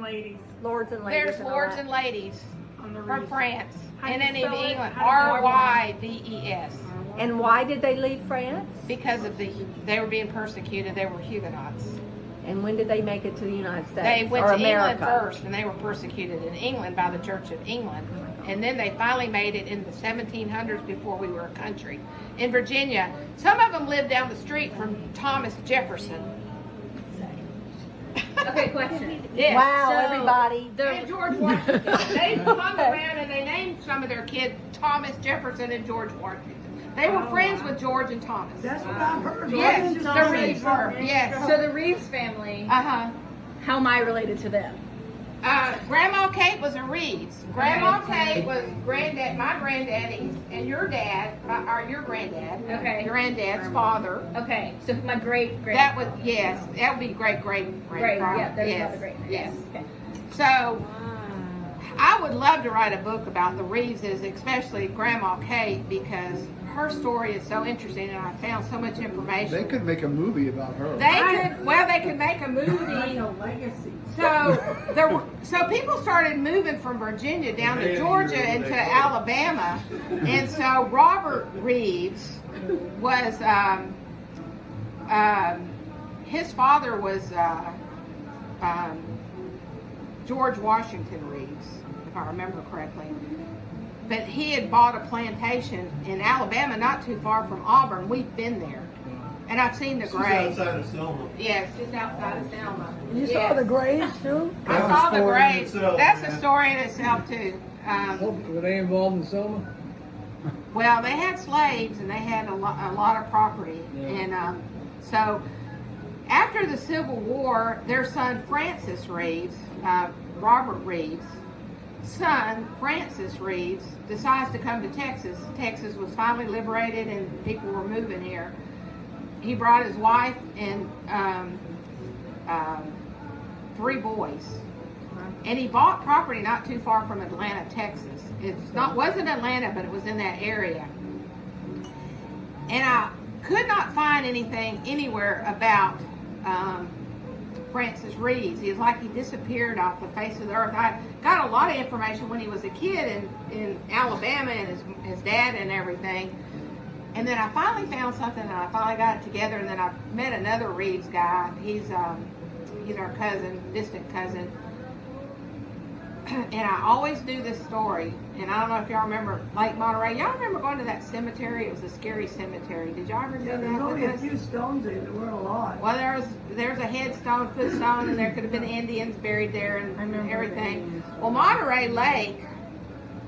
ladies. Lords and ladies. There's lords and ladies from France. And then in England, R-Y-V-E-S. And why did they leave France? Because of they were being persecuted. They were Huguenots. And when did they make it to the United States? They went or to America? England first, and they were persecuted in England by the Church of England. And then they finally made it in the 1700s before we were a country. In Virginia, some of them lived down the street from Thomas Jefferson. Okay, question. Yes. Wow, So, everybody. And George Washington. They hung around and they named some of their kids Thomas Jefferson and George Washington. They were friends with George and Thomas. That's what I've heard. Yes, the Rives were. Yes. So the Rives family, Uh-huh. how am I related to them? Grandma Kate was a Reeves. Grandma Kate was my granddaddy, and your dad, or your granddad. Okay. Your granddad's father. Okay, so my great. That would, yes, that would be great. Great, yeah, there's yes. another great. Yes. Okay. So, I would love to write a book about the Reeveses, especially Grandma Kate, because her story is so interesting, and I found so much information. They could make a movie about her. They could make a movie. Like a legacy. So people started moving from Virginia down to Georgia into Alabama, and so Robert Rives was his father was George Washington Reeves, if I remember correctly. But he had bought a plantation in Alabama, not too far from Auburn. We've been there. And I've seen the graves. Just outside of Selma. Yes, just outside of Selma. You saw the graves too? I That's saw a the story in graves. itself, That's man. a story in itself too. Were they involved in Selma? Well, they had slaves and they had a lot of property, and so after the Civil War, their son Francis Rives, Robert Rives' son Francis Rives, decides to come to Texas. Texas was finally liberated and people were moving here. He brought his wife and 3 boys. And he bought property not too far from Atlanta, Texas. Wasn't Atlanta, but it was in that area. And I could not find anything anywhere about Francis Rives. He was like he disappeared off the face of the earth. I got a lot of information when he was a kid in Alabama and his dad and everything. And then I finally found something, and I finally got it together. And then I met another Rives guy. He's our cousin, distant cousin. And I always knew this story. And I don't know if y'all remember Lake Monterey. Y'all remember going to that cemetery? It was a scary cemetery. Did y'all ever do Yeah, that? there's only a with us? few stones there. There weren't a lot. Well, there's a headstone, footstone, and there could have been Indians buried there and everything. Well, Monterey Lake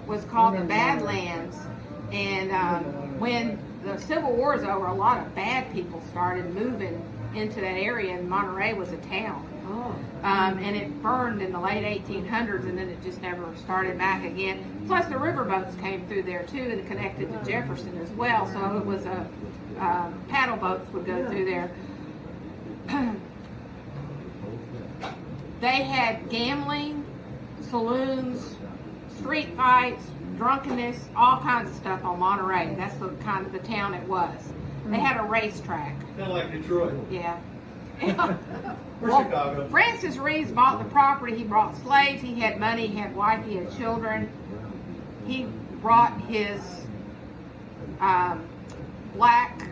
was called the Badlands, and when the Civil War is over, a lot of bad people started moving into that area, and Monterey was a town. And it burned in the late 1800s, and then it just never started back again. Plus, the riverboats came through there too, and connected to Jefferson as well. So it was paddle boats would go through there. They had gambling, saloons, street fights, drunkenness, all kinds of stuff on Monterey. That's the kind of the town it was. They had a racetrack. Kind of like Detroit. Yeah. Or Chicago. Francis Rives bought the property. He brought slaves. He had money. He had wife. He had children. He brought his black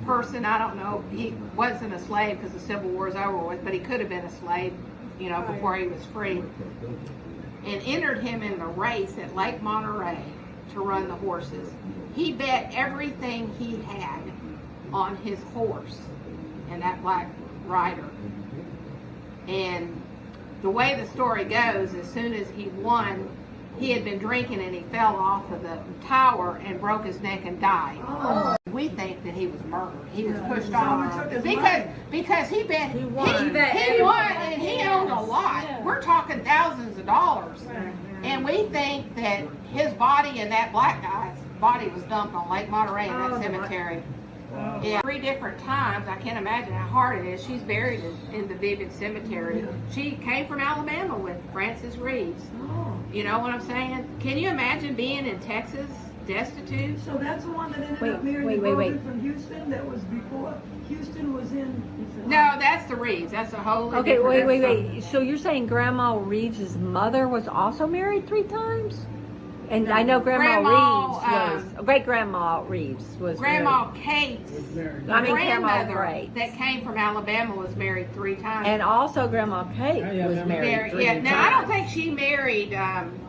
person. I don't know. He wasn't a slave because the Civil War is over with, but he could have been a slave, before he was free. And entered him in the race at Lake Monterey to run the horses. He bet everything he had on his horse and that black rider. And the way the story goes, as soon as he won, he had been drinking and he fell off of the tower and broke his neck and died. Oh. We think that he was murdered. He was pushed Someone off took his because he bet he won. He bet He won, and he owned a lot. We're talking thousands of dollars. And we think that his body and that black guy's body was dumped on Lake Monterey in that cemetery. Yeah, 3 different times. I can't imagine how hard it is. She's buried in the Vivian Cemetery. She came from Alabama with Francis Rives. You know what I'm saying? Can you imagine being in Texas destitute. So that's the one that ended Wait, up marrying wait, the wait, Grogan wait. from Houston that was before Houston was in. No, that's the Rives. That's a whole. Okay, wait. So you're saying Grandma Reeves' mother was also married 3 times? And I know Grandma Reeves was, great Grandma Reeves was Grandma married. Kate's married. I mean, Grandma grandmother Grace. that came from Alabama was married 3 times. And also Grandma Kate Yeah, was yeah, married 3 yeah, times. now I don't think she married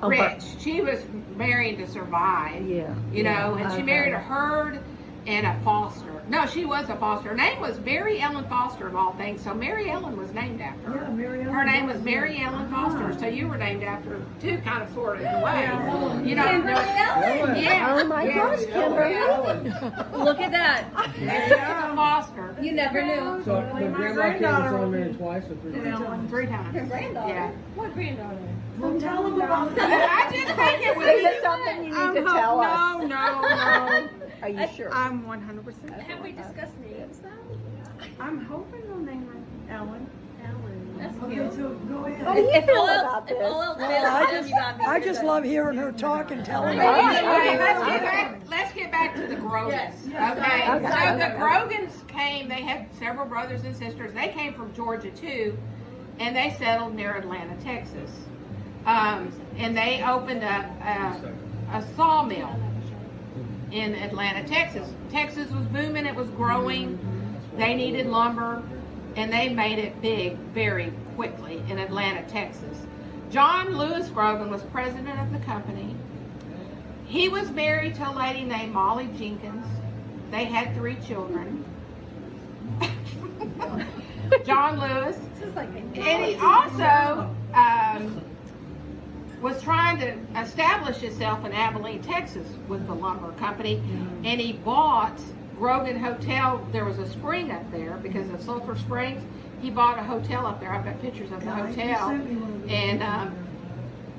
Oh, rich. but- She was married to survive. Yeah. You know, and she Okay. married a herd and a foster. No, she was a foster. Her name was Mary Ellen Foster of all things. So Mary Ellen was named after her. Yeah, Mary Ellen Her name was was, Mary yeah. Ellen Foster. So you were named after her too, kind of sort of in a way. You know, Kimberly Ellen. yeah. Oh my gosh, Kimberly. Look at that. She was a foster. You never knew. So, but Grandma Kate was only married twice or 3 times? 3 times. Her granddaughter. Yeah. What granddaughter? Well, tell them about I just think it would Is be. it something you need to tell us? No. Are you sure? I'm 100%. Have we discussed names though? I'm hoping they'll name her Ellen. Ellen. That's Okay, cute. so go ahead. How do you feel all about else, this? if all else Well, fails, then you got me. I just love hearing her talk and telling me. Okay, let's get back to the Grogans. Yes. Okay, Okay. so the Grogans came, they had several brothers and sisters. They came from Georgia too, and they settled near Atlanta, Texas. And they opened a sawmill in Atlanta, Texas. Texas was booming, it was growing. They needed lumber, and they made it big very quickly in Atlanta, Texas. John Lewis Grogan was president of the company. He was married to a lady named Molly Jenkins. They had 3 children. John Lewis. And he also was trying to establish himself in Abilene, Texas with the lumber company. And he bought Grogan Hotel. There was a spring up there because of Sulphur Springs. He bought a hotel up there. I've got pictures of the hotel.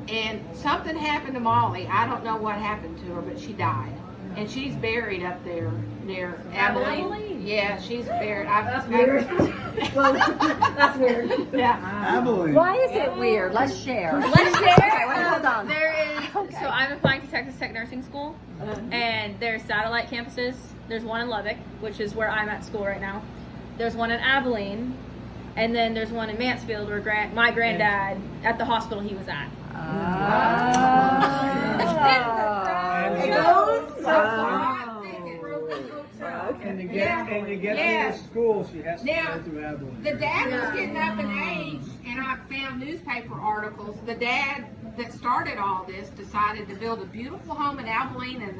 And something happened to Molly. I don't know what happened to her, but she died. And she's buried up there near Abilene. Yeah, she's buried. That's weird. Well, that's weird. Yeah. Abilene. Why is it weird? Let's share. Let's share. Okay, wait, hold on. There is. Okay. So I'm applying to Texas Tech Nursing School, and there's satellite campuses. There's one in Lubbock, which is where I'm at school right now. There's one in Abilene, and then there's one in Mansfield, where my granddad at the hospital he was at. And to get to the school, she has to Now, go through Abilene. The dad was getting up in age, and I found newspaper articles. The dad that started all this decided to build a beautiful home in Abilene, and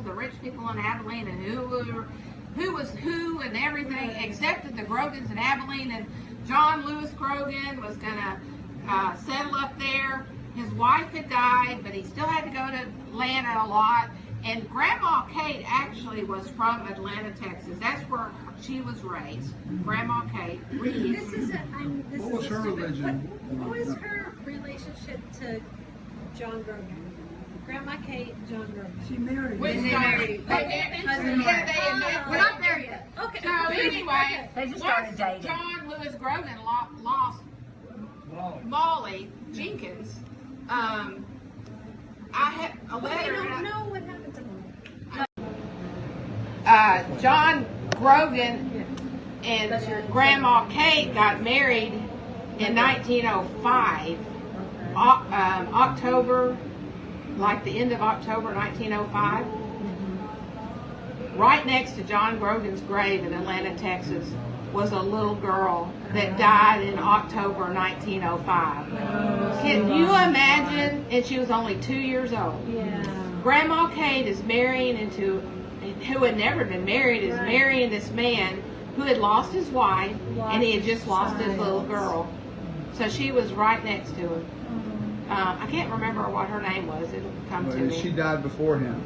the rich people in Abilene, and who was who and everything, accepted the Grogans in Abilene, and John Lewis Grogan was gonna settle up there. His wife had died, but he still had to go to Atlanta a lot. And Grandma Kate actually was from Atlanta, Texas. That's where she was raised. Grandma Kate. Rives. What was her religion? What was her relationship to John Grogan? Grandma Kate, John Grogan. She married When him. they married. We're not there yet. Okay. So anyway, They just started once dating. John Lewis Grogan lost Molly Jenkins, I had a We letter. don't know what happened to Mom. John Grogan and Grandma Kate got married in 1905, October, like the end of October 1905. Right next to John Grogan's grave in Atlanta, Texas, was a little girl that died in October 1905. Can you imagine? And she was only 2 years old. Grandma Kate is marrying who had never been married, is marrying this man who had lost his wife, and he had just lost his little girl. So she was right next to him. I can't remember what her name was. It'll come to me. She died before him.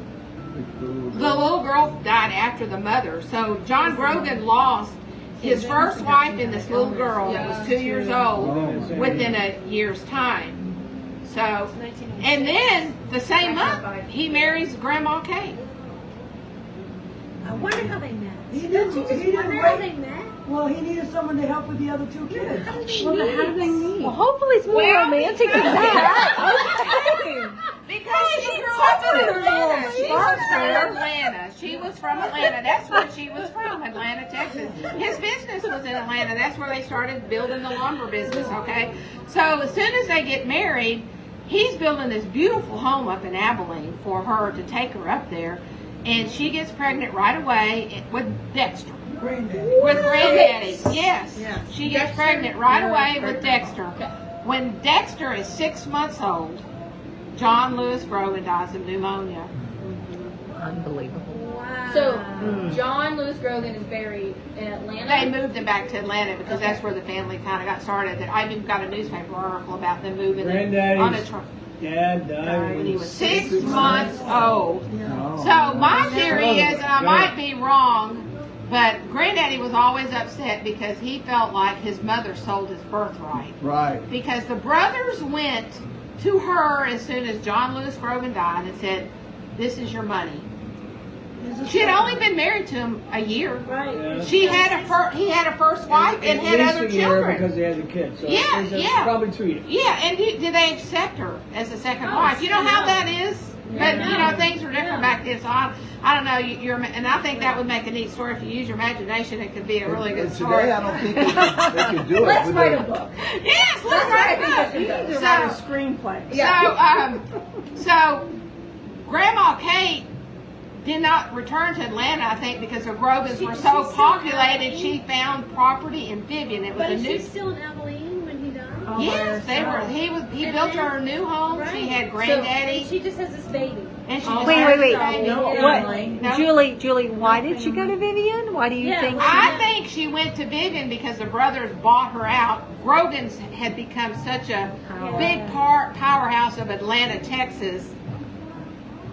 The little girl died after the mother. So John Grogan lost his first wife and this little girl that was 2 years old within a year's time. So, and then the same month, he marries Grandma Kate. I wonder how they met. He didn't Wonder how they met. Well, he needed someone to help with the other 2 kids. How did they meet? Well, hopefully it's more romantic than that. Okay. She grew up in Atlanta. She was from Atlanta. She was from Atlanta. That's where she was from, Atlanta, Texas. His business was in Atlanta. That's where they started building the lumber business, okay? So as soon as they get married, he's building this beautiful home up in Abilene for her to take her up there. And she gets pregnant right away with Dexter. Granddaddy. With Granddaddy, yes. Yeah. She gets pregnant right away with Dexter. When Dexter is 6 months old, John Lewis Grogan dies of pneumonia. Unbelievable. Wow. So John Lewis Grogan is buried in Atlanta. They moved him back to Atlanta because that's where the family kind of got started. I even got a newspaper article about them moving him on a truck Dad died when he was 6 months old. Oh. So my theory is, and I might be wrong, but Granddaddy was always upset because he felt like his mother sold his birthright. Right. Because the brothers went to her as soon as John Lewis Grogan died and said, "This is your money." She had only been married to him a year. Right. Yeah. He had a first wife and had At other least a year children. because they had a kid. So Yeah, it's yeah. probably 2 years. Yeah, and did they accept her as a second wife? You know how that is? But, you know, things were different back then, so I don't know. And I think that would make a neat story. If you use your imagination, it could be a really good story. Today, I don't think they could do it. Let's would write they? a book. Yes, let's write a book. You need to write a screenplay. So Grandma Kate did not return to Atlanta, I think, because the Grogans were so she's still populated. in She found property in Vivian. It was But a is new. she still in Abilene when he died? Yes, they were. He And built then- her a new home. Right. She had And Granddaddy, she just has this baby. and she Oh, just wait, had wait, this wait. baby. No What? family. No. Julie, why did she go to Vivian? Why do you Yeah, think? well, I think she went to Vivian because the brothers bought her out. Grogan's had become such a big powerhouse of Atlanta, Texas.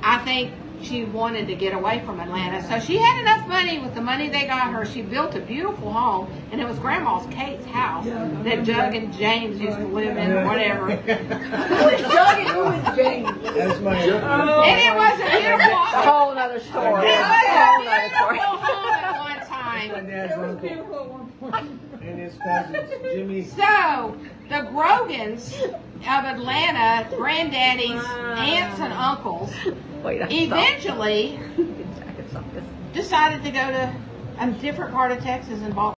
I think she wanted to get away from Atlanta. So she had enough money. With the money they got her, she built a beautiful home, and it was Grandma's Kate's house that Doug and James used to live in, or whatever. That's my. And it was a beautiful A whole other story. It A was whole a other story. beautiful home at one My time. dad's uncle. And his cousins, Jimmy. So, the Grogans of Atlanta, Granddaddy's aunts and uncles, Wait, I'm eventually sorry. decided to go to a different part of Texas and bought